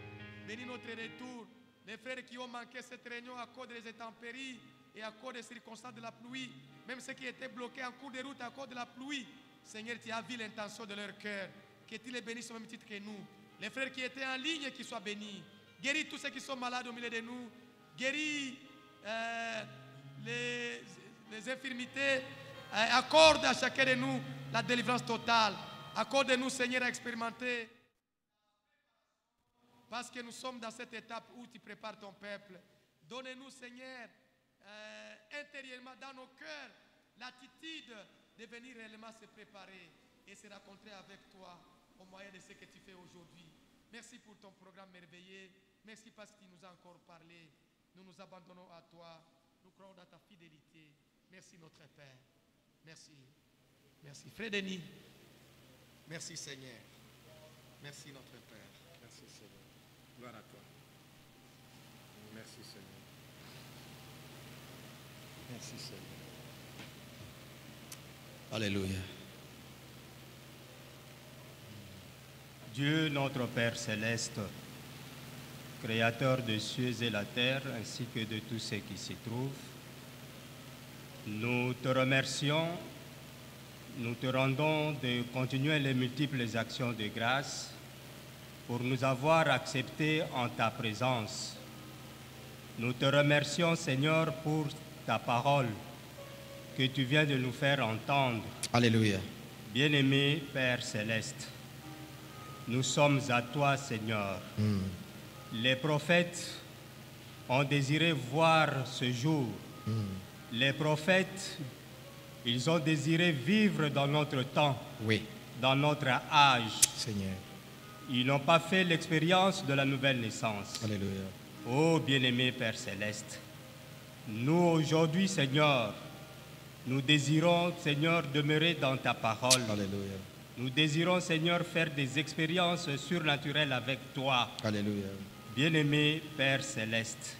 Bénis notre retour. Les frères qui ont manqué cette réunion à cause des intempéries et à cause des circonstances de la pluie, même ceux qui étaient bloqués en cours de route à cause de la pluie, Seigneur, tu as vu l'intention de leur cœur. Que tu les bénisses au même titre que nous. Les frères qui étaient en ligne, qu'ils soient bénis. Guéris tous ceux qui sont malades au milieu de nous. Guéris les infirmités. Accorde à chacun de nous la délivrance totale. Accorde-nous, Seigneur, à expérimenter. Parce que nous sommes dans cette étape où tu prépares ton peuple. Donne-nous, Seigneur, intérieurement, dans nos cœurs, l'attitude de venir réellement se préparer et se rencontrer avec toi au moyen de ce que tu fais aujourd'hui. Merci pour ton programme merveilleux. Merci parce que tu nous as encore parlé. Nous nous abandonnons à toi. Nous croyons dans ta fidélité. Merci notre Père. Merci. Merci. Frère Denis. Merci Seigneur. Merci notre Père. Merci Seigneur. Gloire à toi. Merci Seigneur. Merci Seigneur. Alléluia. Dieu notre Père céleste, Créateur des cieux et la terre ainsi que de tout ce qui s'y trouve, nous te remercions, nous te rendons de continuer les multiples actions de grâce pour nous avoir acceptés en ta présence Nous te remercions, Seigneur, pour ta parole que tu viens de nous faire entendre. Alléluia. Bien-aimé Père Céleste, nous sommes à toi, Seigneur. Les prophètes ont désiré voir ce jour. Les prophètes, ils ont désiré vivre dans notre temps, oui, dans notre âge. Seigneur. Ils n'ont pas fait l'expérience de la nouvelle naissance. Alléluia. Ô bien-aimé Père Céleste, nous aujourd'hui, Seigneur, nous désirons, Seigneur, demeurer dans ta parole. Alléluia. Nous désirons, Seigneur, faire des expériences surnaturelles avec toi. Alléluia. Bien-aimé Père Céleste,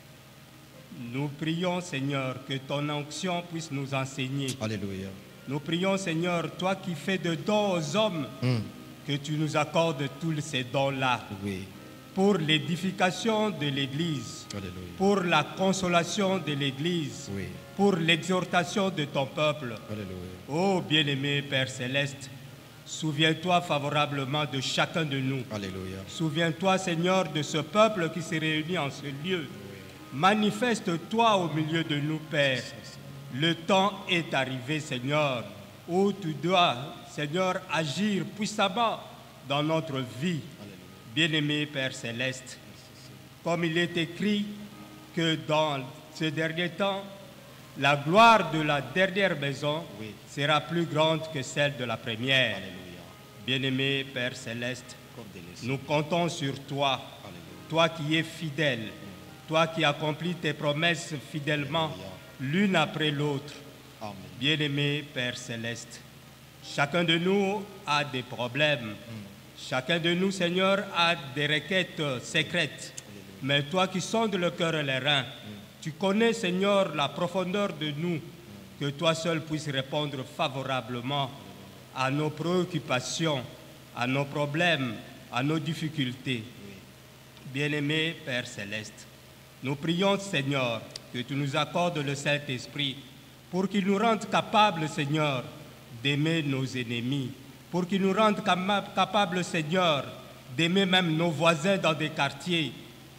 nous prions, Seigneur, que ton onction puisse nous enseigner. Alléluia. Nous prions, Seigneur, toi qui fais de dons aux hommes, que tu nous accordes tous ces dons-là. Oui. Pour l'édification de l'Église, Alléluia. pour la consolation de l'Église, Oui. pour l'exhortation de ton peuple. Alléluia. Ô bien-aimé Père Céleste, souviens-toi favorablement de chacun de nous. Alléluia. Souviens-toi, Seigneur, de ce peuple qui s'est réuni en ce lieu. Manifeste-toi au milieu de nous, Père. Le temps est arrivé, Seigneur, où tu dois, Seigneur, agir puissamment dans notre vie. Bien-aimé Père Céleste, comme il est écrit que dans ce dernier temps, la gloire de la dernière maison sera plus grande que celle de la première. Bien-aimé Père Céleste, nous comptons sur toi, toi qui es fidèle, toi qui accomplis tes promesses fidèlement, l'une après l'autre. Bien-aimé Père Céleste, chacun de nous a des problèmes. Chacun de nous, Seigneur, a des requêtes secrètes. Mais toi qui sondes le cœur et les reins, tu connais, Seigneur, la profondeur de nous, que toi seul puisses répondre favorablement à nos préoccupations, à nos problèmes, à nos difficultés. Bien-aimé Père Céleste, nous prions, Seigneur, que tu nous accordes le Saint-Esprit pour qu'il nous rende capables, Seigneur, d'aimer nos ennemis, pour qu'il nous rende capables, Seigneur, d'aimer même nos voisins dans des quartiers.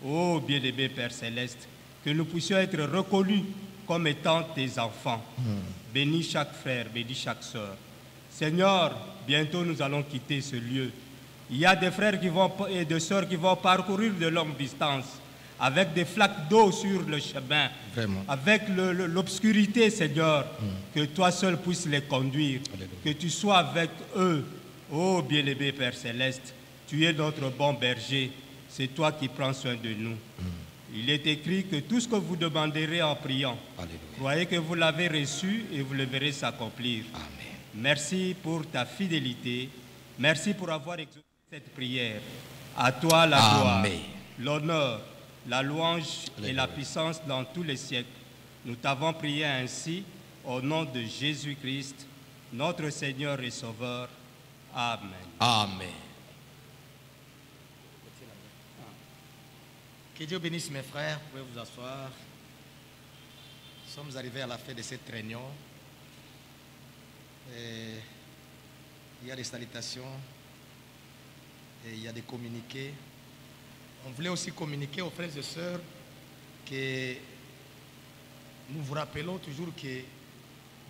Oh, bien-aimé Père Céleste, que nous puissions être reconnus comme étant tes enfants. Bénis chaque frère, bénis chaque sœur. Seigneur, bientôt nous allons quitter ce lieu. Il y a des frères et des sœurs qui vont parcourir de longues distances avec des flaques d'eau sur le chemin, Vraiment. avec l'obscurité, Seigneur, que toi seul puisses les conduire, Alléluia. que tu sois avec eux. Oh, bien-aimé Père Céleste, tu es notre bon berger, c'est toi qui prends soin de nous. Il est écrit que tout ce que vous demanderez en priant, Alléluia. croyez que vous l'avez reçu et vous le verrez s'accomplir. Amen. Merci pour ta fidélité. Merci pour avoir exaucé cette prière. À toi la gloire, Amen. l'honneur, la louange et Alléluia. la puissance dans tous les siècles. Nous t'avons prié ainsi au nom de Jésus-Christ, notre Seigneur et Sauveur. Amen. Amen. Que Dieu bénisse mes frères, vous pouvez vous asseoir. Nous sommes arrivés à la fin de cette réunion. Et il y a des salutations et il y a des communiqués. On voulait aussi communiquer aux frères et sœurs que nous vous rappelons toujours que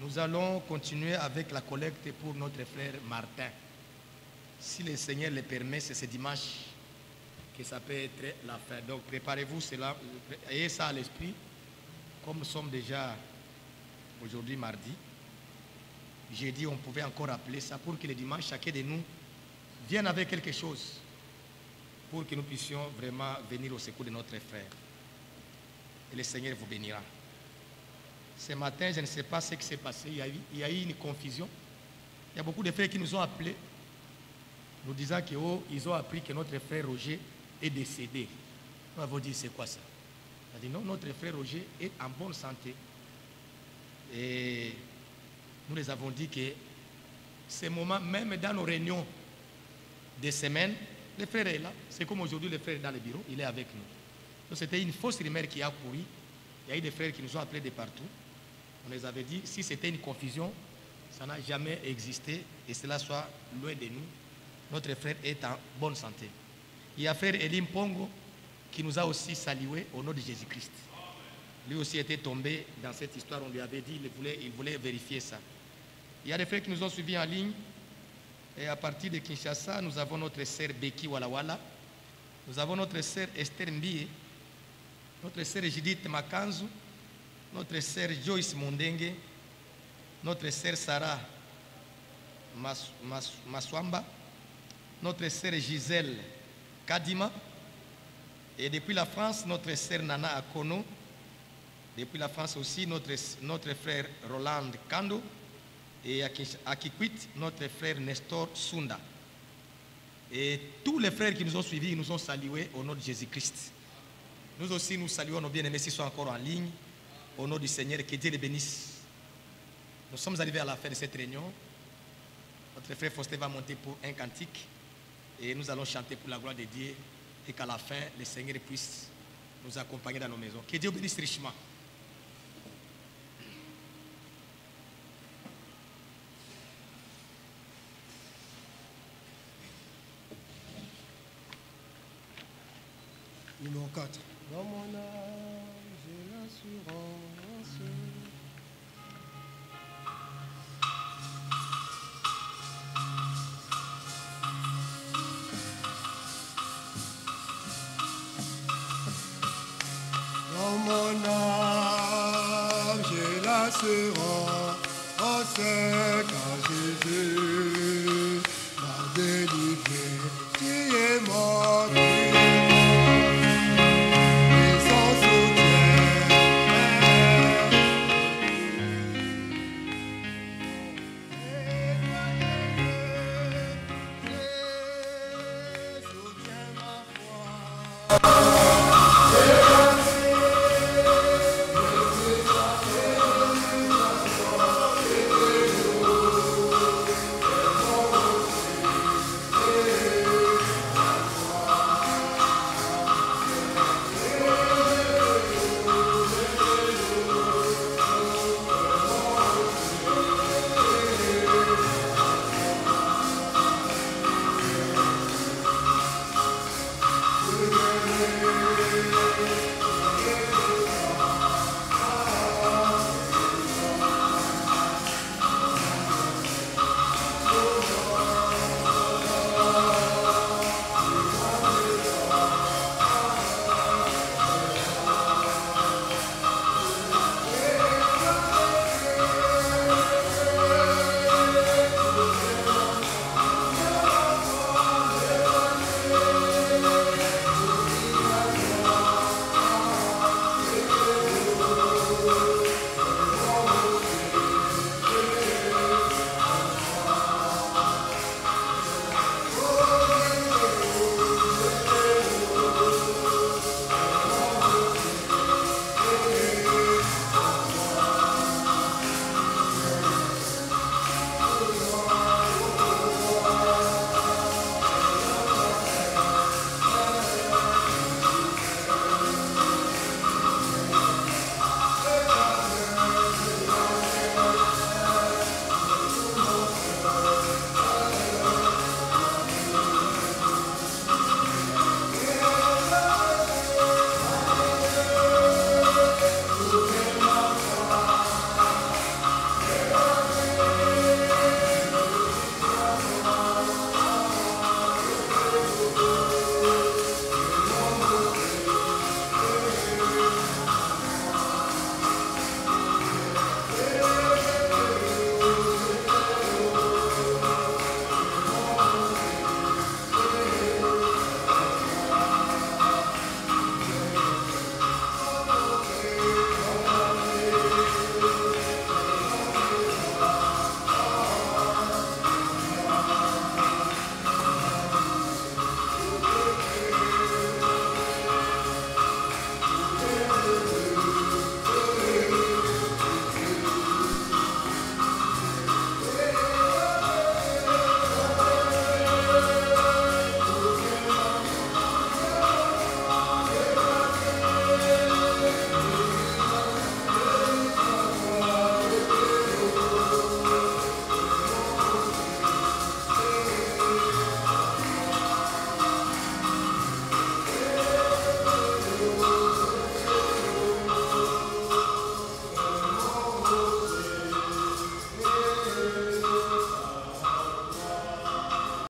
nous allons continuer avec la collecte pour notre frère Martin. Si le Seigneur le permet, c'est ce dimanche que ça peut être la fin. Donc préparez-vous cela, ayez ça à l'esprit. Comme nous sommes déjà aujourd'hui mardi, jeudi on pouvait encore appeler ça pour que le dimanche chacun de nous vienne avec quelque chose pour que nous puissions vraiment venir au secours de notre frère. Et le Seigneur vous bénira. Ce matin, je ne sais pas ce qui s'est passé, il y a eu une confusion. Il y a beaucoup de frères qui nous ont appelés nous disant qu'ils ont appris que notre frère Roger est décédé. Nous avons dit, c'est quoi ça? On a dit, non, notre frère Roger est en bonne santé. Et nous les avons dit que ces moments, même dans nos réunions de semaine, le frère est là. C'est comme aujourd'hui, le frère est dans le bureau, il est avec nous. Donc c'était une fausse rumeur qui a couru. Il y a eu des frères qui nous ont appelés de partout. On les avait dit, si c'était une confusion, ça n'a jamais existé et cela soit loin de nous. Notre frère est en bonne santé. Il y a frère Elim Pongo qui nous a aussi salué au nom de Jésus-Christ. Lui aussi était tombé dans cette histoire. On lui avait dit, il voulait vérifier ça. Il y a des frères qui nous ont suivis en ligne. Et à partir de Kinshasa, nous avons notre sœur Becky Walawala. Nous avons notre sœur Esther Mbie. Notre sœur Judith Makanzu. Notre sœur Joyce Mondenge. Notre sœur Sarah Maswamba. Notre sœur Gisèle Kadima. Et depuis la France, notre sœur Nana Akono. Depuis la France aussi, notre frère Roland Kando. Et à Kikwit, notre frère Nestor Sunda. Et tous les frères qui nous ont suivis, nous ont salués au nom de Jésus-Christ. Nous aussi, nous saluons nos bien-aimés s'ils sont encore en ligne. Au nom du Seigneur, que Dieu les bénisse. Nous sommes arrivés à la fin de cette réunion. Notre frère Faustin va monter pour un cantique. Et nous allons chanter pour la gloire de Dieu. Et qu'à la fin, le Seigneur puisse nous accompagner dans nos maisons. Que Dieu bénisse richement. Numéro 4. Dans mon âme, j'ai l'assurance. Dans mon âme, j'ai l'assurance. Car Jésus m'a délivré.